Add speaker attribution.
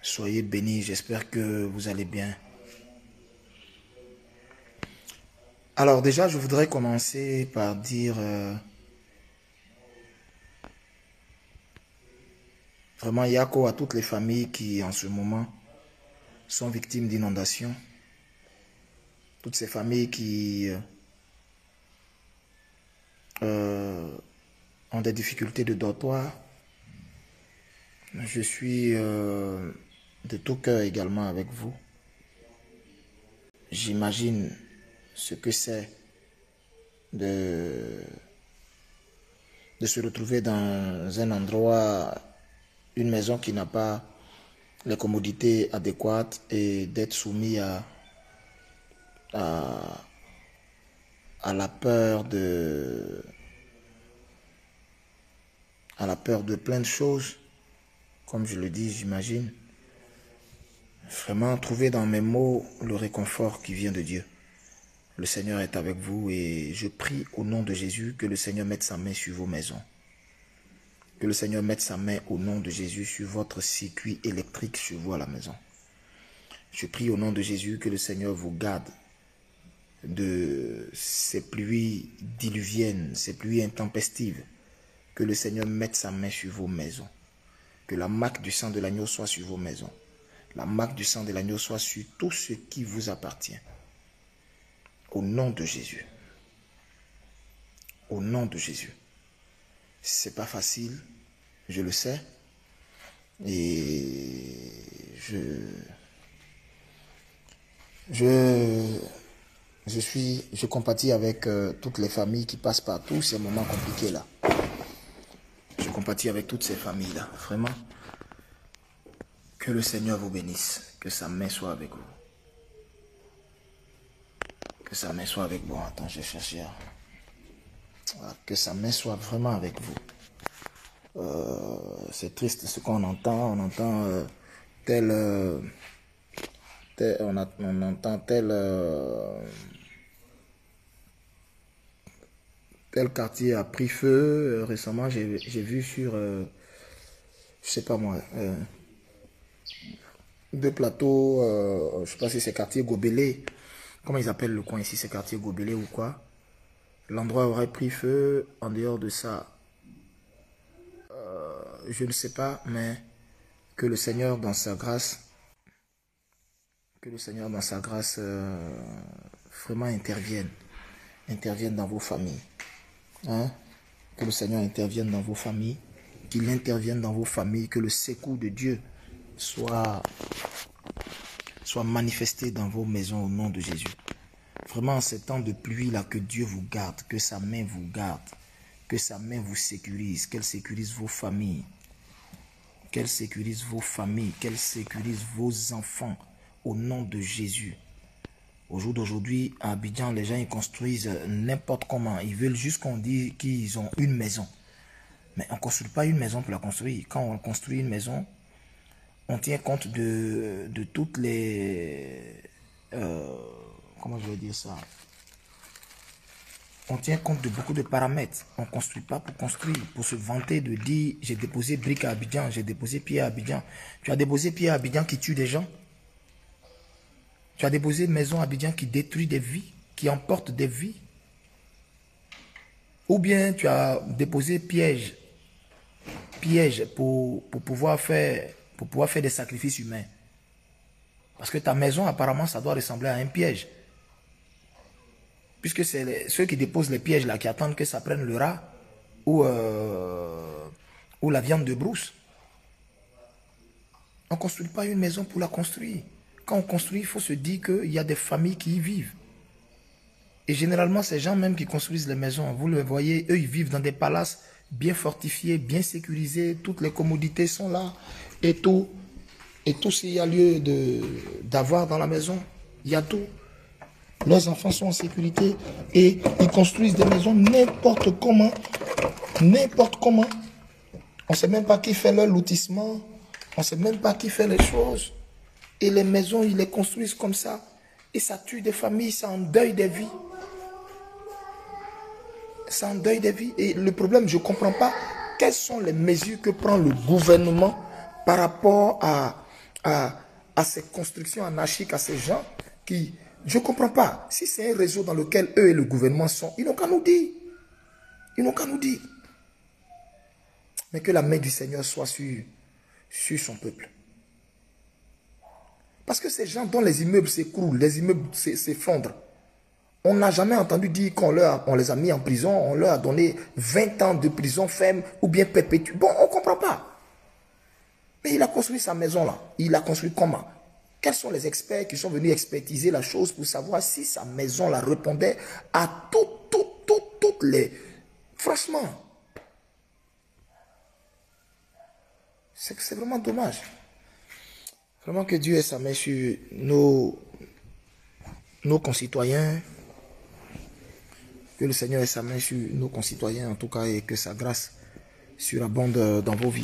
Speaker 1: Soyez bénis, j'espère que vous allez bien. Alors déjà, je voudrais commencer par dire vraiment yako à toutes les familles qui en ce moment sont victimes d'inondations. Toutes ces familles qui ont des difficultés de dortoir. Je suis de tout cœur également avec vous. J'imagine ce que c'est de se retrouver dans un endroit, une maison qui n'a pas les commodités adéquates et d'être soumis à la peur de plein de choses. Comme je le dis, j'imagine. Vraiment trouver dans mes mots le réconfort qui vient de Dieu. Le Seigneur est avec vous et je prie au nom de Jésus que le Seigneur mette sa main sur vos maisons. Que le Seigneur mette sa main au nom de Jésus sur votre circuit électrique sur vous à la maison. Je prie au nom de Jésus que le Seigneur vous garde de ces pluies diluviennes, ces pluies intempestives. Que le Seigneur mette sa main sur vos maisons. Que la marque du sang de l'agneau soit sur vos maisons. La marque du sang de l'agneau soit sur tout ce qui vous appartient. Au nom de Jésus. Au nom de Jésus. C'est pas facile, je le sais. Et je compatis avec toutes les familles qui passent par tous ces moments compliqués là. Je compatis avec toutes ces familles là, vraiment. Que le Seigneur vous bénisse, que sa main soit avec vous. Que sa main soit avec vous. Bon, attends, je cherche. Voilà, que sa main soit vraiment avec vous. C'est triste ce qu'on entend. On entend on entend tel quartier a pris feu. Récemment, j'ai vu sur, je sais pas moi, deux plateaux, je sais pas si c'est quartier Gobelé. Comment ils appellent le coin ici, c'est quartier Gobelé ou quoi? L'endroit aurait pris feu. En dehors de ça, je ne sais pas, mais que le Seigneur dans sa grâce, vraiment intervienne dans vos familles. Hein? Que le Seigneur intervienne dans vos familles, qu'il intervienne dans vos familles, que le secours de Dieu soit manifesté dans vos maisons au nom de Jésus. Vraiment, en ces temps de pluie là, que Dieu vous garde, que sa main vous garde, que sa main vous sécurise, qu'elle sécurise vos familles, qu'elle sécurise vos familles, qu'elle sécurise vos enfants au nom de Jésus. Au jour d'aujourd'hui, à Abidjan, les gens ils construisent n'importe comment. Ils veulent juste qu'on dise qu'ils ont une maison. Mais on ne construit pas une maison pour la construire. Quand on construit une maison, on tient compte de toutes les... comment je vais dire ça? On tient compte de beaucoup de paramètres. On ne construit pas pour construire, pour se vanter de dire j'ai déposé brique à Abidjan, j'ai déposé pied à Abidjan. Tu as déposé pied à Abidjan qui tue des gens. Tu as déposé maison à Abidjan qui détruit des vies, qui emporte des vies. Ou bien tu as déposé piège pour pouvoir faire des sacrifices humains. Parce que ta maison, apparemment, ça doit ressembler à un piège. Puisque c'est ceux qui déposent les pièges là, qui attendent que ça prenne le rat ou la viande de brousse. On ne construit pas une maison pour la construire. Quand on construit, il faut se dire qu'il y a des familles qui y vivent. Et généralement, ces gens même qui construisent les maisons, vous le voyez, eux, ils vivent dans des palaces bien fortifiés, bien sécurisés. Toutes les commodités sont là. Et tout s'il y a lieu d'avoir dans la maison, il y a tout. Leurs enfants sont en sécurité et ils construisent des maisons n'importe comment. N'importe comment. On ne sait même pas qui fait leur lotissement. On ne sait même pas qui fait les choses. Et les maisons, ils les construisent comme ça. Et ça tue des familles, ça endeuille des vies. Ça endeuille des vies. Et le problème, je ne comprends pas quelles sont les mesures que prend le gouvernement par rapport à à ces constructions anarchiques, à ces gens qui... Je ne comprends pas. Si c'est un réseau dans lequel eux et le gouvernement sont, ils n'ont qu'à nous dire. Ils n'ont qu'à nous dire. Mais que la main du Seigneur soit sur son peuple. Parce que ces gens dont les immeubles s'écroulent, les immeubles s'effondrent, on n'a jamais entendu dire qu'on les a mis en prison, on leur a donné 20 ans de prison ferme ou bien perpétue. Bon, on ne comprend pas. Mais il a construit sa maison là. Il a construit comment? Quels sont les experts qui sont venus expertiser la chose pour savoir si sa maison là répondait à toutes les... Franchement, c'est vraiment dommage. Vraiment que Dieu ait sa main sur nos concitoyens. Que le Seigneur ait sa main sur nos concitoyens en tout cas et que sa grâce surabonde dans vos vies.